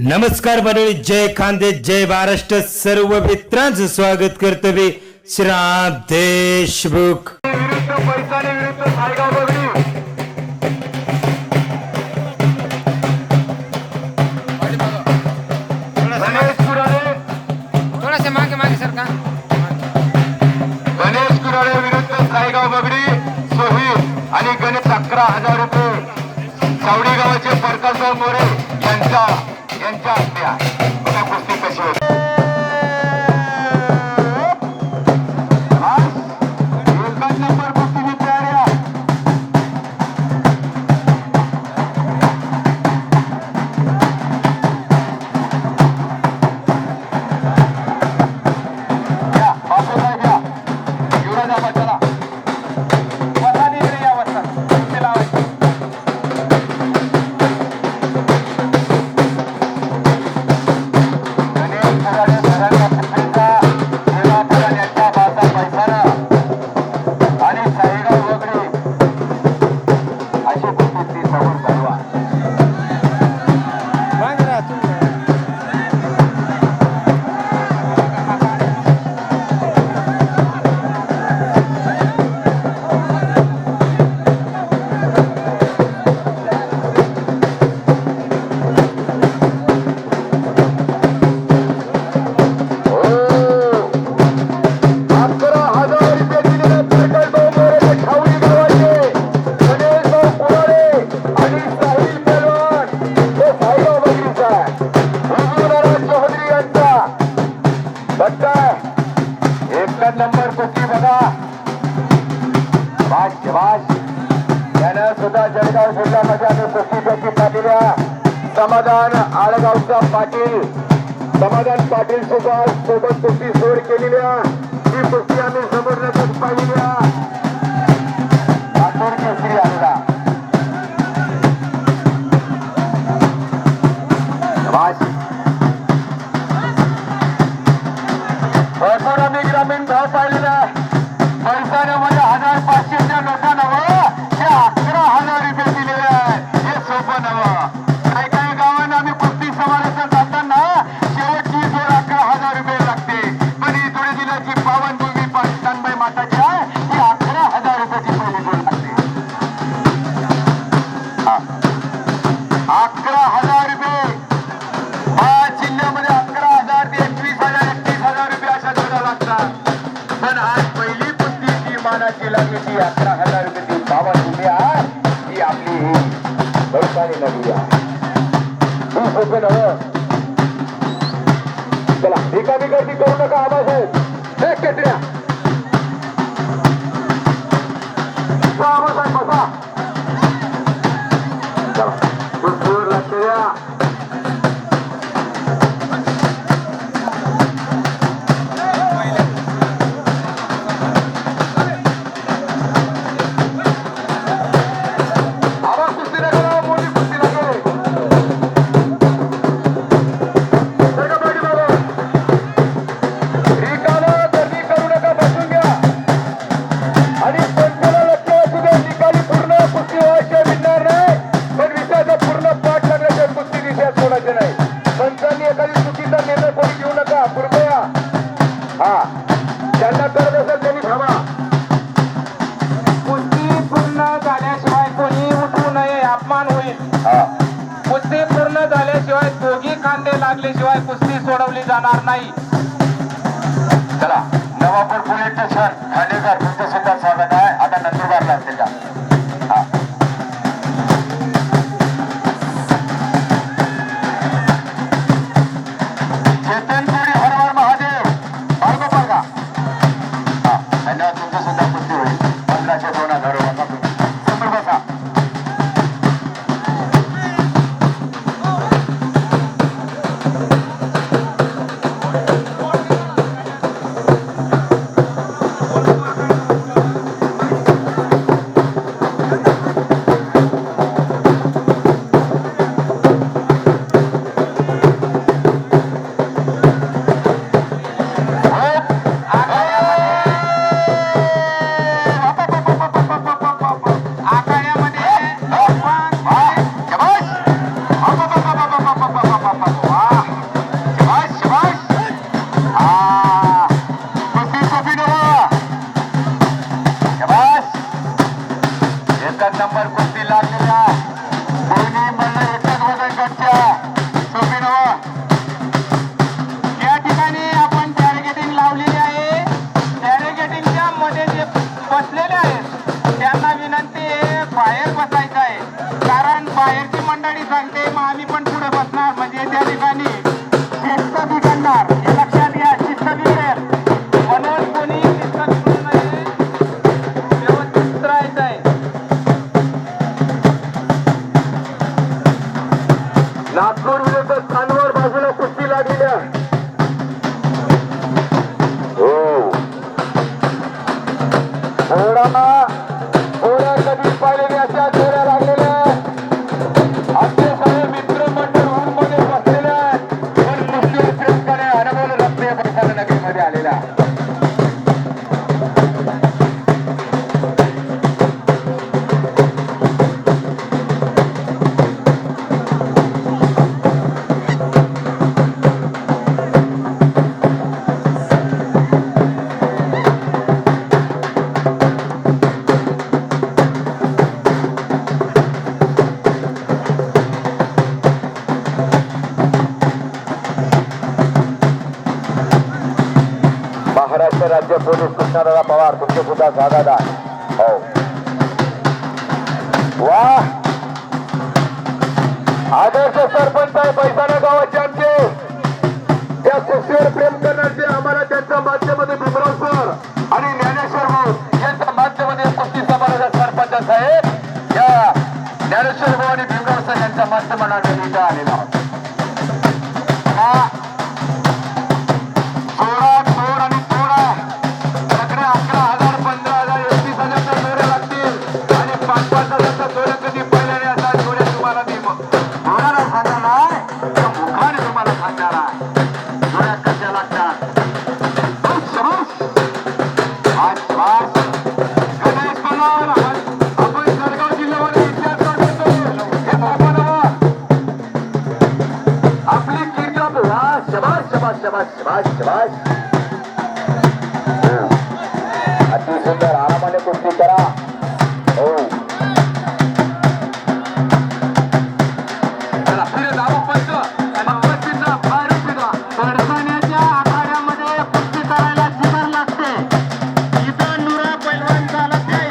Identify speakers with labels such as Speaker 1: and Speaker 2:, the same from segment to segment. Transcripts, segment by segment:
Speaker 1: नमस्कार मंडळी, जय खानदेश, जय महाराष्ट्र. सर्व मित्रांचं स्वागत करतोय श्राम देशमुख.
Speaker 2: थोड़ा से मागे मागे सर का
Speaker 3: गणेश कुराडे विरुद्ध सायगाव बगडी सोहिल आणि गणेश 11,000 रुपये सावडी गावाचे प्रकाशराव मोरे यांच्या हस्ते आहे. बघा कुस्ती कशी होती. एकच नंबर कुस्तीची तयारी आहे. या बापूसाहेब या युवराजा बच्चाला वसा इकडे या वसा कुस्ती लावायची. गणेश कुराडे घराच्या कुस्तीचा सेवा कराण्याच्या बाचा पैसाना आणि साईगाव वगळे अशी कुस्ती समोर चालवा. नंबर कुस्ती बघा. यानं सुद्धा जळगाव जिल्ह्यामध्ये कुस्तीपैकी पाटील समाधान आळगावचा पाटील समाधान पाटील सोबत कुस्ती सोड केलेल्या ही कुस्ती आम्ही समोर नजर पाहिलेल्या लातूर केसरी आलेला. भरपूर आम्ही ग्रामीण भाव पाहिलेला पैशामध्ये 1,000-500च्या नोटा नवं हे 11,000 रुपये दिलेले आहे. हे सोपं नवं. काही काही गावांना आम्ही कुस्ती समारंभात जाताना शेवटची जोड 11,000 रुपये लागते. पण ही जोडी दिल्याची पावनभूमी पाकिस्तानबाई माताची आहे ही 11,000 रुपयाची पहिली जोड लागते. 11,000 रुपये 5 जिल्ह्यामध्ये 11,000 ते 21,000 31,000 रुपये अशा जोड्या लागतात. पण आज पहिली कुस्ती जी मानाची लागली ती 11,000 रुपये ती पावनभूमी आहे ही आपली ही भरपाणी नगरी आहे. ही सोपं नव्हं. चला एकानी गर्दी करू नका आबासाहेब. हे केटऱ्या आबासाहेब बसा. चला कुस्तीवर लक्ष द्या. कुस्ती पूर्ण झाल्याशिवाय दोघी खांदे लागल्याशिवाय कुस्ती सोडवली जाणार नाही. चला नवापूर पोलीस स्टेशन खांडेकर तुमचं सुद्धा स्वागत आहे. आता नंदुरबारला असेल का चेतनपुरी हरवर महादेव बाळगोपाळ का धन्यवाद. तुमचं सुद्धा कुस्ती होईल. 1502 समोर बसा. वाह शाबाश शाबाश कुस्ती सोपी नव्ह शाबाश एकच नंबर कुस्ती लागलेल्या दोन्ही मल्ल एकच वजन गटच्या सोपी नव्ह
Speaker 2: या ठिकाणी आपण बॅरिगेटिंग लावलेली आहे. बॅरिगेटिंगच्या मध्ये जे बसलेले आहेत त्यांना विनंती आहे बाहेर बसायचं आहे, कारण बाहेरची मंडळी सांगते मग आम्ही पण पुढे बसणार, म्हणजे त्या ठिकाणी शिस्त बिघडणार. हे लक्षात घ्या, शिस्त बिघडेल म्हणून कोणी शिस्त बिघडू नये, व्यवस्थित राहायचं आहे.
Speaker 3: नागपूर विरुद्ध चांदवड बाजूला कुस्ती लागलेल्या हो थोड्या कधी पाहिलेल्या अशा जोड्या लागलेल्या आमचे सगळे मित्रमंडळ रूममध्ये बसलेले आहेत, पण कुस्तीवर प्रेम करणे अनमोल रत्ने प्रसाद नगरीमध्ये आलेला महाराष्ट्र राज्य पोलीस कृष्णदादा पवार तुमचे सुद्धा स्वागत हो वा आदर्श सरपंच आहे पैसाना गावाचे आमचे त्या कुस्तीवर प्रेम करण्याचे आम्हाला त्यांच्या माध्यमामध्ये भीमराव सर आणि ज्ञानेश्वर भाऊ यांच्या माध्यमामध्ये कुस्ती समाजाचा सरपंच साहेब या ज्ञानेश्वर भाऊ आणि भीमराव सर यांच्या माध्यमाने इथं आलेला आहोत. थोडा आणि थोडा सगळे 11,000 15,000 31,000च्या जोड्या लागतील आणि 5,000-5,000च्या जोड्या कधी पहिल्याने असा जोड्या तुम्हाला मी मुलाला सांगणार नाही तर मुखाने तुम्हाला सांगणार आहे जोड्या कशा लागतात. गणेश पवार आपण जळगाव जिल्ह्यामध्ये इतिहास करतो हे बाबा आपली कीर्तन शबाश शबाश शबाश शबाश शबाश अति सुंदर आरामाने कुस्ती करा हो चला पुढे जाऊ पंच
Speaker 2: पडसाण्याच्या आखाड्यामध्ये कुस्ती करायला शिकार लागते. इथं नुरा पैलवान चालत नाही.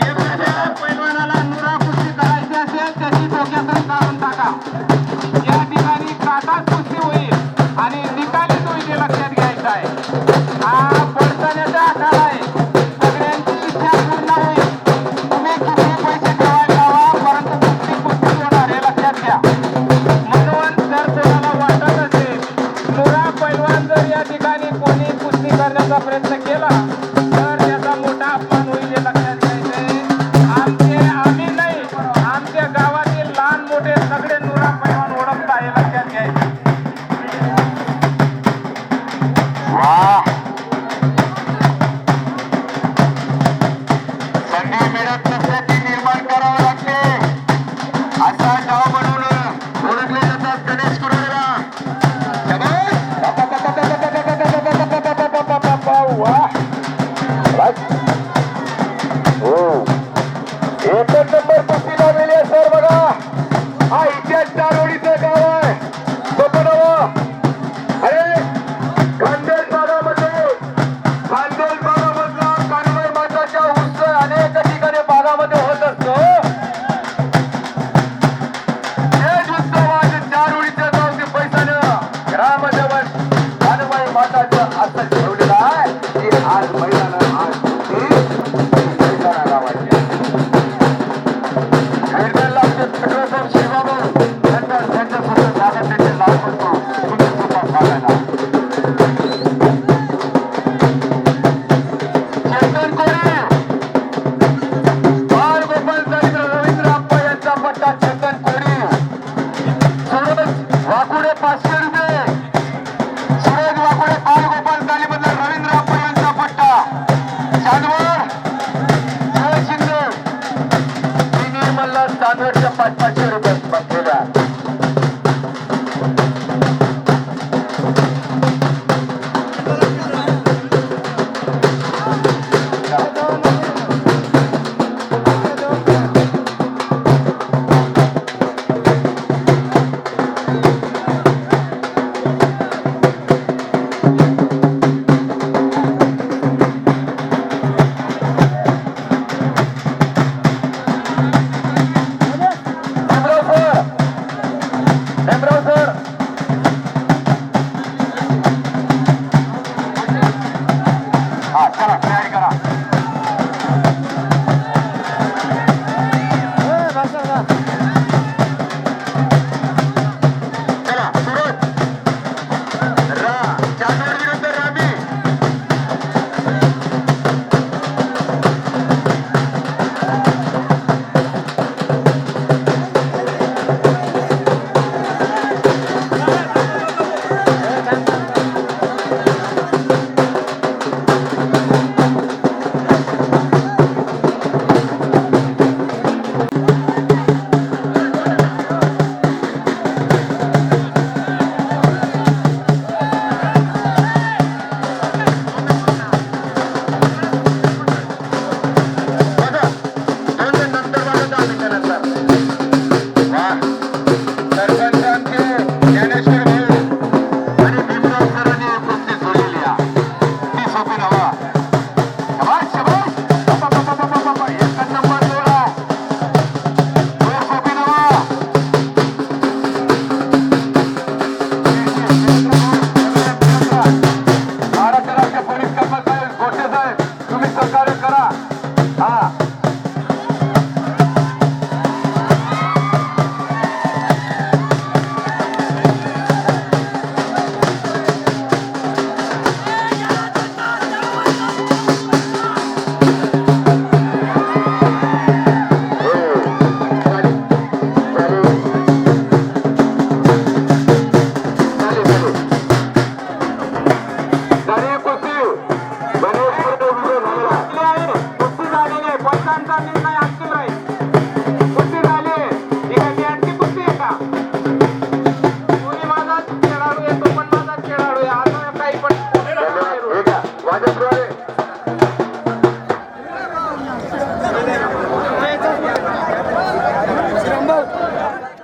Speaker 2: एखाद्या पैलवानाला नुरा कुस्ती करायची असेल त्याची डोक्यातून काढून टाका. या ठिकाणी काटाच कुस्ती होईल आणि निकालीच होईल हे लक्षात घ्यायचं आहे. हा पडसाण्याचा आखाडा आहे, सगळ्यांची इच्छा पूर्ण होईल. तुम्ही किती पैसे ठेवायला हवा परंतु कुस्ती होणार हे लक्षात घ्या. म्हणून जर कोणाला वाटत असेल नुरा पैलवान जर या ठिकाणी कोणी कुस्ती करण्याचा प्रयत्न केला तर त्याचा मोठा अपमान होईल हे लक्षात घ्यायचंय. आम्ही नाही, आमच्या गावातील लहान मोठे सगळे नुरा पैलवान ओळखता हे लक्षात घ्यायचं.
Speaker 3: वाह संधी मिळत नसते ती निर्माण करावं लागते असा डाव बनवून ओळखले जातात गणेश कुरडला एकच नंबर कुस्ती लावलेली आहे सर बघा हा इतिहास चारोडीचं गाव आहे सोपं नवं अरे खानदेश भागामधला कानवे माताच्या उत्सव अनेक ठिकाणी भागामध्ये होत असतो. तेच उत्सव आज चारोळीच्या गावचे पैशानं ग्रामदेवत कानबाई माताचं असं ठेवलेलं आहे की आज महिलांना आज पैसा गावाची शिवबाबू त्यांच्या सुद्धा जागा त्याचे लाभ करतो तुम्ही सुद्धा सांगायला चेतन कोणी बाळ गोपाल चरित्र रवींद्र अप्पा यांचा पट्टा चेतन कोणी सूरज वाकुडे 500 रुपये सूरज वाकुडे बाळ गोपाल तालीमधला रवींद्र अप्पा यांचा पट्टा चांदवड शिंदे तिन्ही मल्ल चांदवडच्या 500-500 रुपये बसलेल्या बाबूराव सर हा चला तयारी करा चला सुरत चांदवड विरुद्ध रामी बघा 2 जण नंतर बघा 10 मिनिटानंतर वा सरपंच आमचे ज्ञानेश्वर भाऊ आणि भीमराव सरांनी कुस्ती सोडलेली आहे ती सोपी नवा शाबास शाबास बाबा एकच नंबर जोड आहे जोड सोपी नवा महाराष्ट्र राज्य पोलीस कर्मचारी गोष्टी साहेब तुम्ही सहकार्य करा हा
Speaker 2: कुस्ती झालेली आहे पंचांचा निर्णय अंतिम राहील